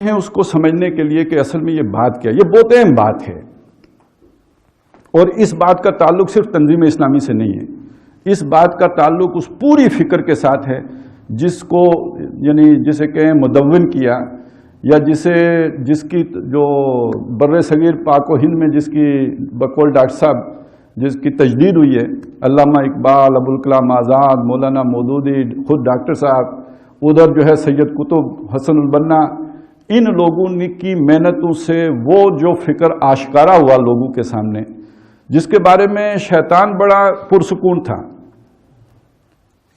ہیں اس کو سمجھنے کے لیے کہ اصل میں یہ بات کیا ہے۔ یہ بہت اہم بات ہے، اور اس بات کا تعلق صرف تنظیم اسلامی سے نہیں ہے، اس بات کا تعلق اس پوری فکر کے ساتھ ہے جس کو یعنی جسے کہیں مدون کیا، یا جس کی جو بر صغیر پاک و ہند میں جس کی بقول ڈاکٹر صاحب جس کی تجدید ہوئی ہے، علامہ اقبال، ابوالکلام آزاد، مولانا مودودی، خود ڈاکٹر صاحب، ادھر جو ہے سید قطب، حسن البنا، ان لوگوں کی محنتوں سے وہ جو فکر آشکارا ہوا لوگوں کے سامنے، جس کے بارے میں شیطان بڑا پرسکون تھا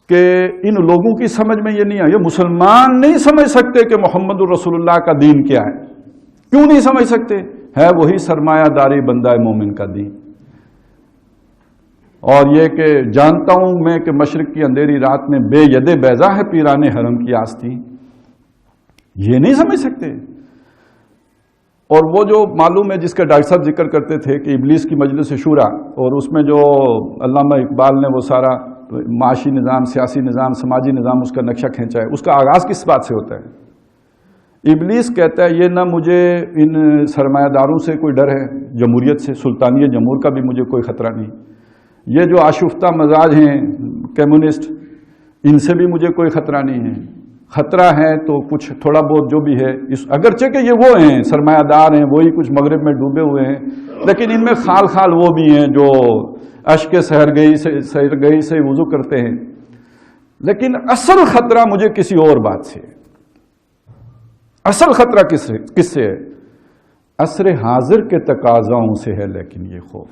کہ ان لوگوں کی سمجھ میں یہ نہیں آیا، یہ مسلمان نہیں سمجھ سکتے کہ محمد الرسول اللہ کا دین کیا ہے۔ کیوں نہیں سمجھ سکتے؟ ہے وہی سرمایہ داری بندہ مومن کا دین، اور یہ کہ جانتا ہوں میں کہ مشرق کی اندھیری رات میں بے ید بیضا ہے پیران حرم کی آستی، یہ نہیں سمجھ سکتے۔ اور وہ جو معلوم ہے جس کا ڈاکٹر صاحب ذکر کرتے تھے کہ ابلیس کی مجلس شورا، اور اس میں جو علامہ اقبال نے وہ سارا معاشی نظام، سیاسی نظام، سماجی نظام اس کا نقشہ کھینچا ہے، اس کا آغاز کس بات سے ہوتا ہے؟ ابلیس کہتا ہے یہ نہ مجھے ان سرمایہ داروں سے کوئی ڈر ہے، جمہوریت سے، سلطانی جمہور کا بھی مجھے کوئی خطرہ نہیں، یہ جو آشفتہ مزاج ہیں کمیونسٹ، ان سے بھی مجھے کوئی خطرہ نہیں ہے۔ خطرہ ہے تو کچھ تھوڑا بہت جو بھی ہے، اگرچہ کہ یہ وہ ہیں سرمایہ دار ہیں، وہی کچھ مغرب میں ڈوبے ہوئے ہیں، لیکن ان میں خال خال وہ بھی ہیں جو اشک سحرگہی سے وضو کرتے ہیں۔ لیکن اصل خطرہ مجھے کسی اور بات سے، اصل خطرہ کس سے ہے؟ عصر حاضر کے تقاضاؤں سے ہے۔ لیکن یہ خوف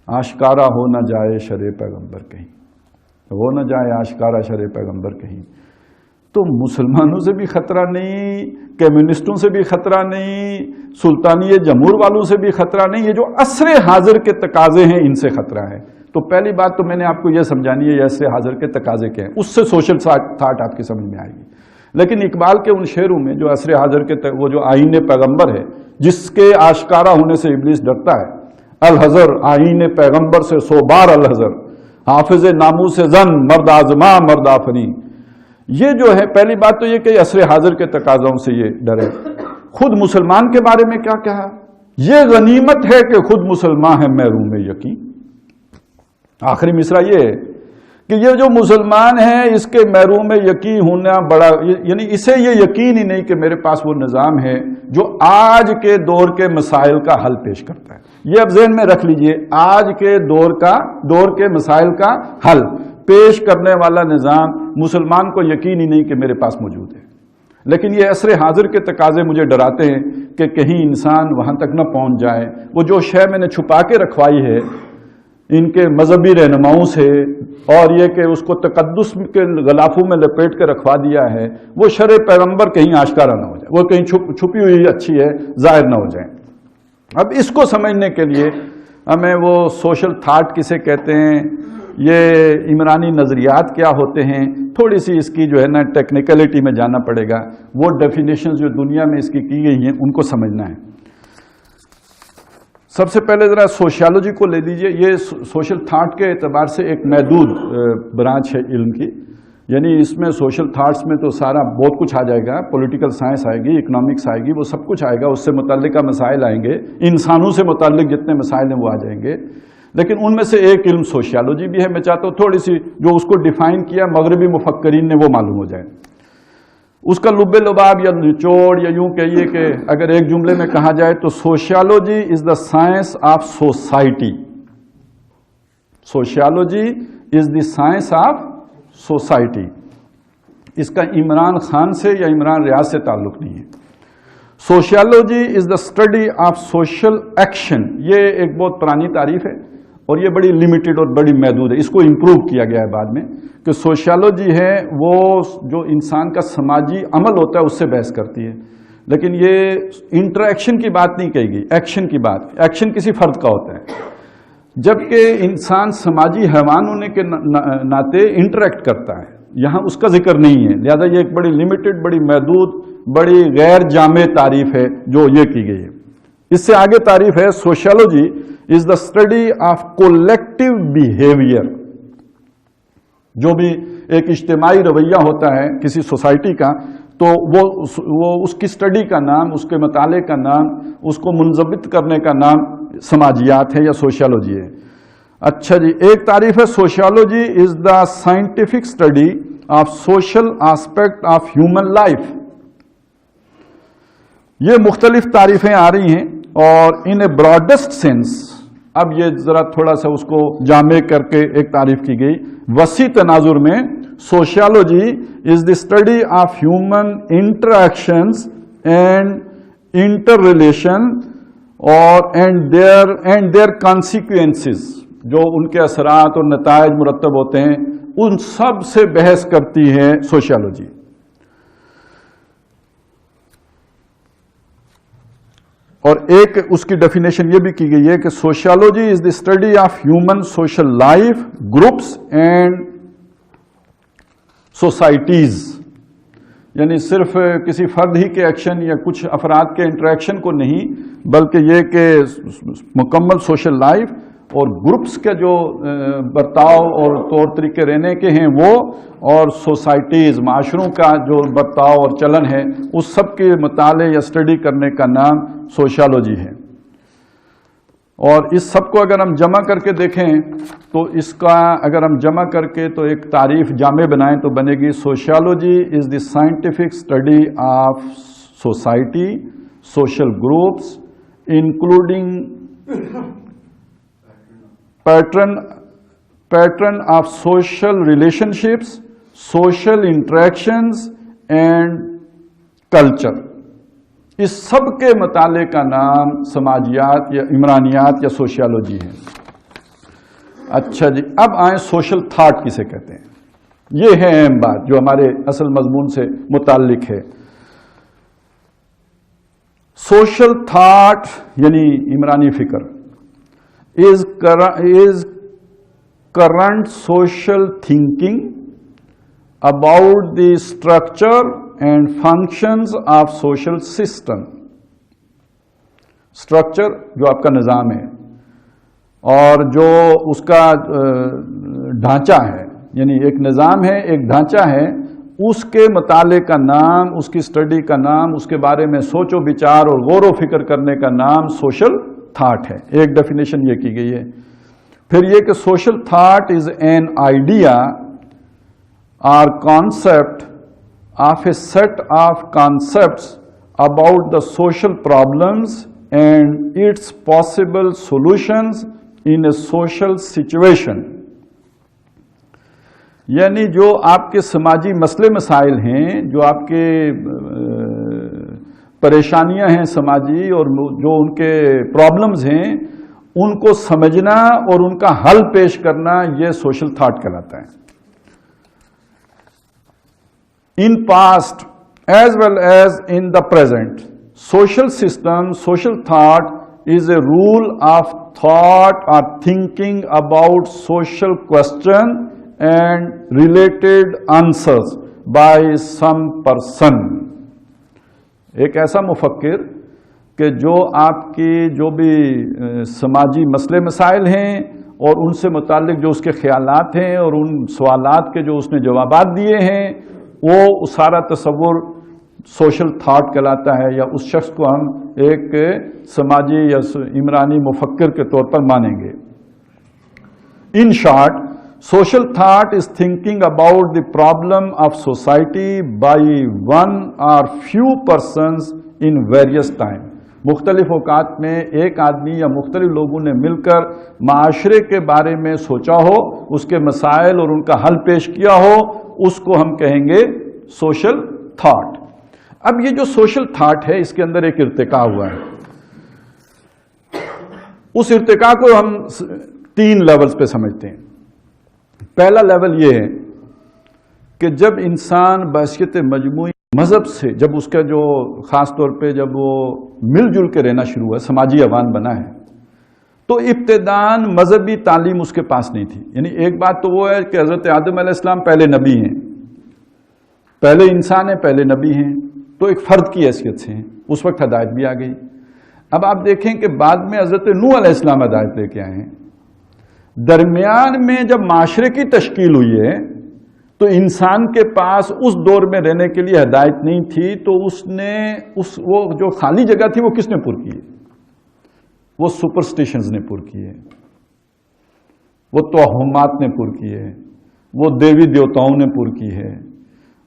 آشکارا ہو نہ جائے شرع پیغمبر کہیں، ہو نہ جائے آشکارا شرع پیغمبر کہیں، تو مسلمانوں سے بھی خطرہ نہیں، کمیونسٹوں سے بھی خطرہ نہیں، سلطانی جمہور والوں سے بھی خطرہ نہیں، یہ جو عصر حاضر کے تقاضے ہیں ان سے خطرہ ہے۔ تو پہلی بات تو میں نے آپ کو یہ سمجھانی ہے یہ عصر حاضر کے تقاضے کیا ہیں، اس سے سوشل تھاٹ آپ کی سمجھ میں آئے گی۔ لیکن اقبال کے ان شعروں میں جو عصر حاضر کے وہ جو آئین پیغمبر ہے، جس کے آشکارا ہونے سے ابلیس ڈرتا ہے، الحذر آئین پیغمبر سے 100 بار الحذر، حافظ ناموس زن مرد آزما مرد آفری۔ یہ جو ہے پہلی بات تو یہ کہ عصر حاضر کے تقاضوں سے یہ ڈرے۔ خود مسلمان کے بارے میں کیا کہا؟ یہ غنیمت ہے کہ خود مسلمان ہے محروم یقین۔ آخری مصرع یہ ہے کہ یہ جو مسلمان ہے اس کے محروم یقین ہونا بڑا، یعنی اسے یہ یقین ہی نہیں کہ میرے پاس وہ نظام ہے جو آج کے دور کے مسائل کا حل پیش کرتا ہے۔ یہ اب ذہن میں رکھ لیجئے، آج کے دور کے مسائل کا حل پیش کرنے والا نظام مسلمان کو یقین ہی نہیں کہ میرے پاس موجود ہے۔ لیکن یہ عصر حاضر کے تقاضے مجھے ڈراتے ہیں کہ کہیں انسان وہاں تک نہ پہنچ جائے، وہ جو شے میں نے چھپا کے رکھوائی ہے ان کے مذہبی رہنماؤں سے، اور یہ کہ اس کو تقدس کے غلافوں میں لپیٹ کے رکھوا دیا ہے، وہ شرع پیغمبر کہیں آشکارا نہ ہو جائے، وہ کہیں چھپی ہوئی اچھی ہے ظاہر نہ ہو جائے۔ اب اس کو سمجھنے کے لیے ہمیں وہ سوشل تھاٹ کسے کہتے ہیں، یہ عمرانی نظریات کیا ہوتے ہیں، تھوڑی سی اس کی جو ہے نا ٹیکنیکلٹی میں جانا پڑے گا، وہ ڈیفینیشنز جو دنیا میں اس کی گئی ہیں ان کو سمجھنا ہے۔ سب سے پہلے ذرا سوشیالوجی کو لے لیجئے، یہ سوشل تھاٹ کے اعتبار سے ایک محدود برانچ ہے علم کی، یعنی اس میں سوشل تھاٹس میں تو سارا بہت کچھ آ جائے گا، پولیٹیکل سائنس آئے گی، اکنامکس آئے گی، وہ سب کچھ آئے گا، اس سے متعلقہ مسائل آئیں گے، انسانوں سے متعلق جتنے مسائل ہیں وہ آ جائیں گے۔ لیکن ان میں سے ایک علم سوشیالوجی بھی ہے، میں چاہتا ہوں تھوڑی سی جو اس کو ڈیفائن کیا مغربی مفکرین نے وہ معلوم ہو جائے۔ اس کا لب لباب یا نچوڑ یا یوں کہیے کہ اگر ایک جملے میں کہا جائے تو sociology is the science of society. Sociology is the science of society. اس کا عمران خان سے یا عمران ریاض سے تعلق نہیں ہے۔ Sociology is the study of social action, یہ ایک بہت پرانی تعریف ہے اور یہ بڑی لمیٹڈ اور بڑی محدود ہے، اس کو امپروو کیا گیا ہے بعد میں کہ سوشیالوجی ہے وہ جو انسان کا سماجی عمل ہوتا ہے اس سے بحث کرتی ہے، لیکن یہ انٹریکشن کی بات نہیں کہی گئی، ایکشن کی بات، ایکشن کسی فرد کا ہوتا ہے، جبکہ انسان سماجی حیوان ہونے کے ناطے انٹریکٹ کرتا ہے، یہاں اس کا ذکر نہیں ہے، لہذا یہ ایک بڑی لمیٹڈ، بڑی محدود، بڑی غیر جامع تعریف ہے جو یہ کی گئی ہے۔ اس سے آگے تعریف ہے sociology is the study of collective behaviour, جو بھی ایک اجتماعی رویہ ہوتا ہے کسی سوسائٹی کا تو وہ اس کی اسٹڈی کا نام، اس کے مطالعے کا نام، اس کو منضبط کرنے کا نام سماجیات ہے یا سوشیالوجی ہے۔ اچھا جی، ایک تعریف ہے sociology is the scientific study of social aspect of human life. یہ مختلف تعریفیں آ رہی ہیں اور ان اے براڈسٹ سینس، اب یہ ذرا تھوڑا سا اس کو جامع کر کے ایک تعریف کی گئی وسیع تناظر میں، sociology is the study of human interactions and interrelation and their consequences, جو ان کے اثرات اور نتائج مرتب ہوتے ہیں، ان سب سے بحث کرتی ہے سوشیالوجی۔ اور ایک اس کی ڈیفینیشن یہ بھی کی گئی ہے کہ sociology is the study of human social life, groups and societies, یعنی صرف کسی فرد ہی کے ایکشن یا کچھ افراد کے انٹریکشن کو نہیں، بلکہ یہ کہ مکمل سوشل لائف اور گروپس کے جو برتاؤ اور طور طریقے رہنے کے ہیں وہ، اور سوسائٹیز، معاشروں کا جو برتاؤ اور چلن ہے، اس سب کے مطالعے یا اسٹڈی کرنے کا نام سوشیالوجی ہے۔ اور اس سب کو اگر ہم جمع کر کے دیکھیں تو اس کا اگر ہم جمع کر کے تو ایک تعریف جامع بنائیں تو بنے گی sociology is the scientific study of society, social groups including pattern of social relationships, social interactions and culture. اس سب کے مطالعے کا نام سماجیات یا عمرانیات یا سوشیالوجی ہے۔ اچھا جی، اب آئیں سوشل تھاٹ کسے کہتے ہیں۔ یہ ہے اہم بات جو ہمارے اصل مضمون سے متعلق ہے۔ سوشل تھاٹ یعنی عمرانی فکر is current social thinking about the structure and functions of social system۔ Structure جو آپ کا نظام ہے اور جو اس کا ڈھانچہ ہے، یعنی ایک نظام ہے، ایک ڈھانچہ ہے، اس کے مطالعے کا نام، اس کی اسٹڈی کا نام، اس کے بارے میں سوچ و بچار اور غور و فکر کرنے کا نام سوشل تھاٹ ہے۔ ایک ڈیفینیشن یہ کی گئی ہے۔ پھر یہ کہ social thought is an idea اور concept of a set of concepts about the social problems and its possible solutions in a social situation, یعنی جو آپ کے سماجی مسئلے مسائل ہیں، جو آپ کے پریشانیاں ہیں سماجی اور جو ان کے پرابلمز ہیں، ان کو سمجھنا اور ان کا حل پیش کرنا، یہ سوشل تھاٹ کہلاتا ہے۔ In past as well as in the present, social system, social thought is a rule of thought or thinking about social question and related answers by some person۔ ایک ایسا مفکر کہ جو آپ کی جو بھی سماجی مسئلے مسائل ہیں اور ان سے متعلق جو اس کے خیالات ہیں اور ان سوالات کے جو اس نے جوابات دیے ہیں، وہ سارا تصور سوشل تھاٹ کہلاتا ہے، یا اس شخص کو ہم ایک سماجی یا عمرانی مفکر کے طور پر مانیں گے۔ In short, social thought is thinking about the problem of society by one or few persons in various time. مختلف اوقات میں ایک آدمی یا مختلف لوگوں نے مل کر معاشرے کے بارے میں سوچا ہو، اس کے مسائل اور ان کا حل پیش کیا ہو، اس کو ہم کہیں گے سوشل تھاٹ۔ اب یہ جو سوشل تھاٹ ہے، اس کے اندر ایک ارتقاء ہوا ہے۔ اس ارتقاء کو ہم 3 لیولز پہ سمجھتے ہیں۔ پہلا لیول یہ ہے کہ جب انسان بحیثیت مجموعی مذہب سے، جب اس کا جو خاص طور پہ جب وہ مل جل کے رہنا شروع ہوا، سماجی عوام بنا ہے، تو ابتداً مذہبی تعلیم اس کے پاس نہیں تھی۔ یعنی ایک بات تو وہ ہے کہ حضرت آدم علیہ السلام پہلے نبی ہیں، پہلے انسان ہیں، پہلے نبی ہیں، تو ایک فرد کی حیثیت سے ہیں، اس وقت ہدایت بھی آ گئی۔ اب آپ دیکھیں کہ بعد میں حضرت نوح علیہ السلام ہدایت لے کے آئے ہیں۔ درمیان میں جب معاشرے کی تشکیل ہوئی ہے تو انسان کے پاس اس دور میں رہنے کے لیے ہدایت نہیں تھی، تو اس نے وہ جو خالی جگہ تھی وہ کس نے پر کی ہے؟ وہ سپرسٹیشنز نے پر کی ہے، وہ توہمات نے پر کی ہے، وہ دیوی دیوتاؤں نے پر کی ہے،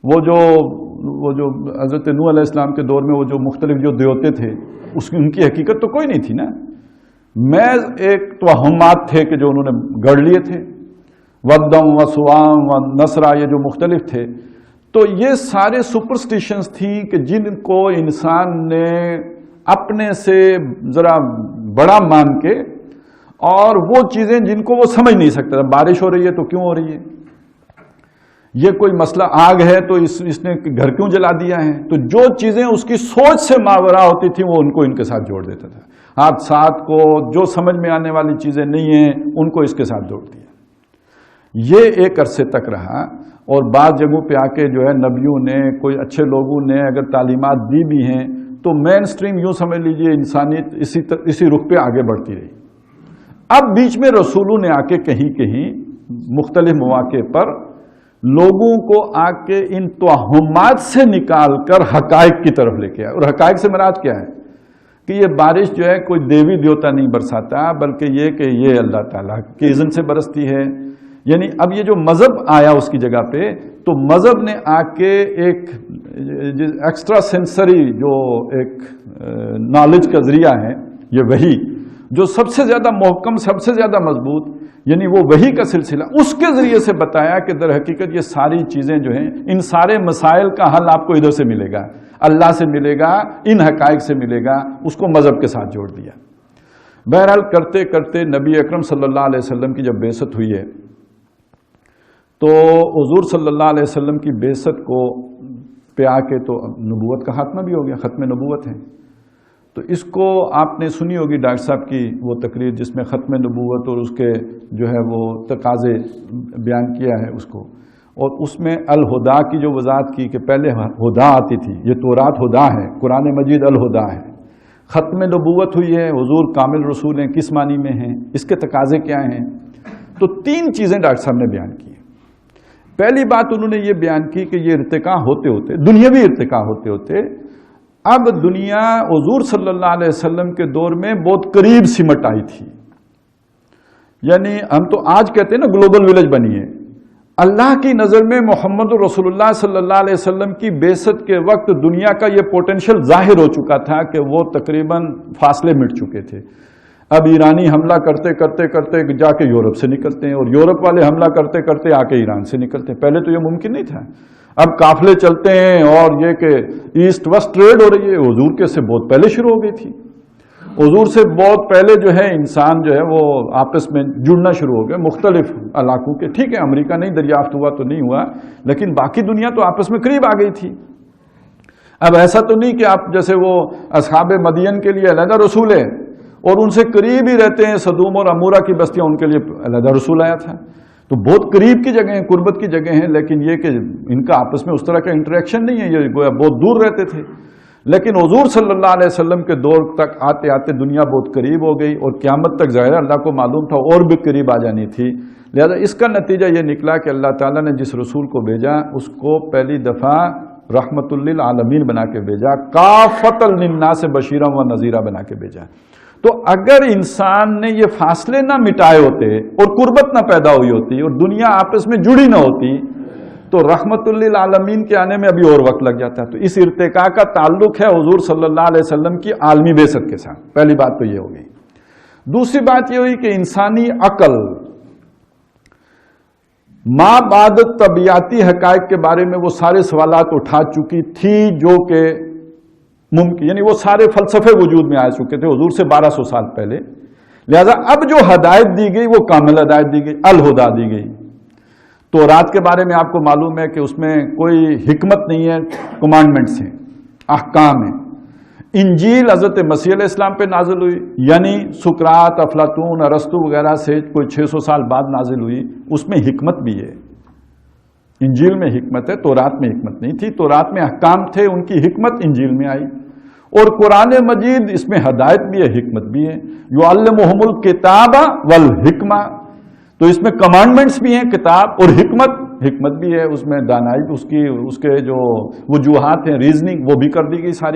وہ جو حضرت نوح علیہ السلام کے دور میں وہ جو مختلف جو دیوتے تھے ان کی حقیقت تو کوئی نہیں تھی نا، محض ایک توہمات تھے کہ جو انہوں نے گڑھ لیے تھے، ودم و سوام و نصرہ، یہ جو مختلف تھے، تو یہ سارے سپرسٹیشنز تھیں کہ جن کو انسان نے اپنے سے ذرا بڑا مان کے، اور وہ چیزیں جن کو وہ سمجھ نہیں سکتا، بارش ہو رہی ہے تو کیوں ہو رہی ہے، یہ کوئی مسئلہ آگ ہے تو اس نے گھر کیوں جلا دیا ہے، تو جو چیزیں اس کی سوچ سے ماورا ہوتی تھیں وہ ان کو ان کے ساتھ جوڑ دیتا تھا، حادثات کو، جو سمجھ میں آنے والی چیزیں نہیں ہیں ان کو اس کے ساتھ جوڑ دیا۔ یہ ایک عرصے تک رہا، اور بعض جگہوں پہ آ کے جو ہے نبیوں نے، کوئی اچھے لوگوں نے اگر تعلیمات دی بھی ہیں تو مین سٹریم یوں سمجھ لیجئے انسانیت اسی رخ پہ آگے بڑھتی رہی۔ اب بیچ میں رسولوں نے آ کے کہیں کہیں مختلف مواقع پر لوگوں کو آ کے ان توہمات سے نکال کر حقائق کی طرف لے کے آئے، اور حقائق سے مراد کیا ہے کہ یہ بارش جو ہے کوئی دیوی دیوتا نہیں برساتا، بلکہ یہ کہ یہ اللہ تعالیٰ کے اذن سے برستی ہے۔ یعنی اب یہ جو مذہب آیا اس کی جگہ پہ، تو مذہب نے آ کے ایک ایکسٹرا سینسری جو ایک نالج کا ذریعہ ہے، یہ وحی جو سب سے زیادہ محکم، سب سے زیادہ مضبوط، یعنی وہ وحی کا سلسلہ، اس کے ذریعے سے بتایا کہ در حقیقت یہ ساری چیزیں جو ہیں، ان سارے مسائل کا حل آپ کو ادھر سے ملے گا، اللہ سے ملے گا، ان حقائق سے ملے گا، اس کو مذہب کے ساتھ جوڑ دیا۔ بہرحال کرتے کرتے نبی اکرم صلی اللہ علیہ وسلم کی جب بعثت ہوئی ہے، تو حضور صلی اللہ علیہ وسلم کی بعثت کو پہ آ کے تو نبوت کا خاتمہ بھی ہو گیا، ختم نبوت ہے۔ تو اس کو آپ نے سنی ہوگی ڈاکٹر صاحب کی وہ تقریر جس میں ختم نبوت اور اس کے جو ہے وہ تقاضے بیان کیا ہے اس کو، اور اس میں الہدا کی جو وضاحت کی کہ پہلے ہدا آتی تھی، یہ تورات ہدا ہے، قرآن مجید الہدا ہے، ختم نبوت ہوئی ہے، حضور کامل رسول ہیں، کس معنی میں ہیں، اس کے تقاضے کیا ہیں۔ تو تین چیزیں ڈاکٹر صاحب نے بیان کی۔ پہلی بات انہوں نے یہ بیان کی کہ یہ ارتقاء ہوتے ہوتے، دنیاوی ارتقاء ہوتے ہوتے، اب دنیا حضور صلی اللہ علیہ وسلم کے دور میں بہت قریب سمٹ آئی تھی، یعنی ہم تو آج کہتے ہیں نا گلوبل ولیج بنی ہے، اللہ کی نظر میں محمد رسول اللہ صلی اللہ علیہ وسلم کی بعثت کے وقت دنیا کا یہ پوٹینشیل ظاہر ہو چکا تھا کہ وہ تقریباً فاصلے مٹ چکے تھے۔ اب ایرانی حملہ کرتے کرتے کرتے جا کے یورپ سے نکلتے ہیں، اور یورپ والے حملہ کرتے کرتے آ کے ایران سے نکلتے ہیں، پہلے تو یہ ممکن نہیں تھا۔ اب قافلے چلتے ہیں، اور یہ کہ ایسٹ ویسٹ ٹریڈ ہو رہی ہے، حضور کے سے بہت پہلے شروع ہو گئی تھی۔ حضور سے بہت پہلے جو ہے انسان جو ہے وہ آپس میں جڑنا شروع ہو گیا مختلف علاقوں کے، ٹھیک ہے امریکہ نہیں دریافت ہوا تو نہیں ہوا، لیکن باقی دنیا تو آپس میں قریب آ گئی تھی۔ اب ایسا تو نہیں کہ آپ جیسے وہ اصحاب مدین کے لیے علیحدہ رسول ہے اور ان سے قریب ہی رہتے ہیں، صدوم اور امورہ کی بستیاں ان کے لیے علیحدہ رسول آیا تھا، تو بہت قریب کی جگہ ہیں، قربت کی جگہ ہیں، لیکن یہ کہ ان کا آپس میں اس طرح کا انٹریکشن نہیں ہے، یہ گویا بہت دور رہتے تھے۔ لیکن حضور صلی اللہ علیہ وسلم کے دور تک آتے آتے دنیا بہت قریب ہو گئی، اور قیامت تک ظاہر اللہ کو معلوم تھا اور بھی قریب آ جانی تھی۔ لہذا اس کا نتیجہ یہ نکلا کہ اللہ تعالیٰ نے جس رسول کو بھیجا اس کو پہلی دفعہ رحمت للعالمین بنا کے بھیجا، کافۃ للناس بشیرا و نذیرا بنا کے بھیجا۔ تو اگر انسان نے یہ فاصلے نہ مٹائے ہوتے اور قربت نہ پیدا ہوئی ہوتی اور دنیا آپس میں جڑی نہ ہوتی تو رحمت للعالمین کے آنے میں ابھی اور وقت لگ جاتا ہے۔ تو اس ارتقاء کا تعلق ہے حضور صلی اللہ علیہ وسلم کی عالمی بعثت کے ساتھ، پہلی بات تو یہ ہو گئی۔ دوسری بات یہ ہوئی کہ انسانی عقل ماں بعد طبیعتی حقائق کے بارے میں وہ سارے سوالات اٹھا چکی تھی جو کہ ممکن، یعنی وہ سارے فلسفے وجود میں آ چکے تھے حضور سے 1200 سال پہلے۔ لہذا اب جو ہدایت دی گئی وہ کامل ہدایت دی گئی، الہدا دی گئی۔ تورات کے بارے میں آپ کو معلوم ہے کہ اس میں کوئی حکمت نہیں ہے، کمانڈمنٹس ہیں، احکام ہیں۔ انجیل حضرت مسیح علیہ السلام پہ نازل ہوئی، یعنی سقراط، افلاطون، ارسطو وغیرہ سے کوئی 600 سال بعد نازل ہوئی، اس میں حکمت بھی ہے۔ انجیل میں حکمت ہے، تورات میں حکمت نہیں تھی، تورات میں احکام تھے، ان کی حکمت انجیل میں آئی، اور قرآن مجید اس میں ہدایت بھی ہے، حکمت بھی ہے۔ یعلمہم الکتاب والحکمہ، تو اس میں کمانڈمنٹس بھی ہیں، کتاب اور حکمت، حکمت بھی ہے اس میں، دانائی بھی اس کے جو وجوہات ہیں، ریزننگ وہ بھی کر دی گئی ساری